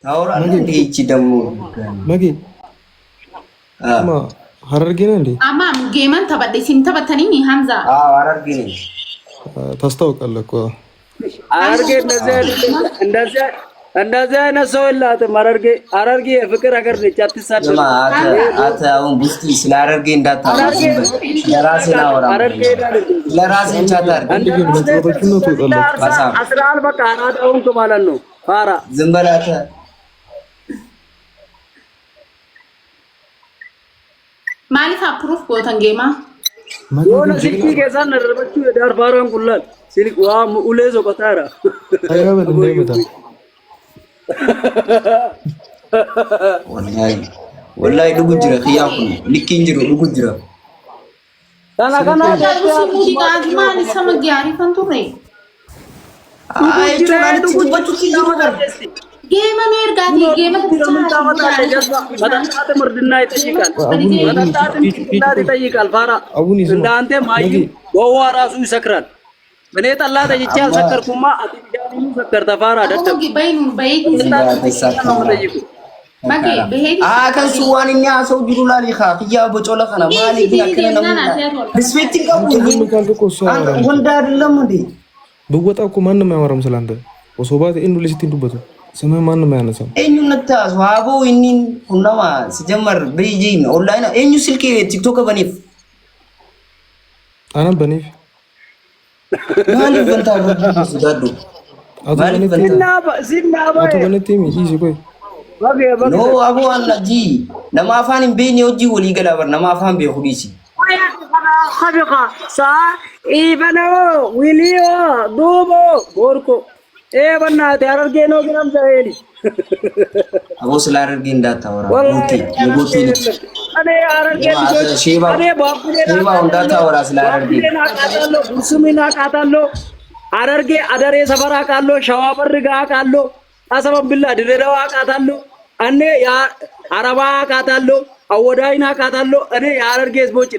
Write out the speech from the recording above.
ታወራለህ እንዴ? እቺ ደግሞ መጌ አማ ሀረርጌ ነህ እንዴ? አማም ጌመን ተበደ ሲም ተበተኒኝ ሐምዛ ሀረርጌ ነኝ። ታስታውቃለህ እኮ ሀረርጌ እንደዚህ አይነት ሰው የላትም። ሀረርጌ የፍቅር ሀገር ነች። አትሳደብ። አንተ አሁን ውስጥ ስለ ሀረርጌ እንዳታወራ። ለራሴ ላወራ ለራሴ ቻት አድርግ። አስራል በቃ አናዳውን ማለት ነው። ፋራ ዝም በል አንተ። ማሊፍ አፕሩፍ ቦታን ጌማ ወላ ሲኪ ገዛን ረበቹ የዳር ፋራን ኩላል ሲልክ ዋ ሙኡሌዞ ቆታራ አይገበል እንደይመታ ወላሂ ድጉጅረ ኺያፉ ልኪንጅሩ ድጉጅረ ካና ሙዲ ጋዝማን ሰመጊያሪ ፈንቱሬ አይ ቱራቱ ሲዳወር ጌማ ሜርጋቲ ጌማ መጣጣት ምርድና ይጠይቃል። መጣጣት ይጠይቃል። ፋራ እንዳንተ ማይ ወዋ ራሱ ይሰክራል። እኔ ጠላ ጠይቼ አልሰከርኩማ። አጥቢያኑ ሰከርተ ፋራ ደደብ በይኑ በይቱ ማጌ በሄዲ ከሱ ዋንኛ ሰው ጅሩላሊ ኻፊያ በጮለ ከና ማሊ ያከነና ሪስፔክት ይቀቡ ወንዳ አይደለም እንዴ? ብወጣ እኮ ማንንም አያወራም ስላንተ ወሶባት ኢንዱ ለሲት ኢንዱበቱ ስምህ ማንንም አያነሳም። እኙነታ ዋቦ ኢኒን ሁናማ ሲጀመር በይጂን ኦንላይን እኙ ስልክ ቲክቶክ በኔፍ አና በኔፍ ማሊ ፈንታ ረዱ አቶ በኔት ይዚ ቆይ ኖ አቡ አላጂ ነማፋን ቤኒ ወጂ ወሊ ገላበር ነማፋን ቤሁዲሲ خبقة صح إيبانو ويليو دوبو بوركو إيه بنات أرجعنا كلام زاهلي أبو سلار الجين ده تورا بوتي بوتي أنا أرجع شيبا أنا باب شيبا وندا تورا سلار الجين كاتالو بسمينا كاتالو أرجع أدري سفرا كاتالو شوابر رجع كاتالو أسمع بالله دريروا كاتالو أنا يا عربا كاتالو أوداينا كاتالو أنا أرجع بوتي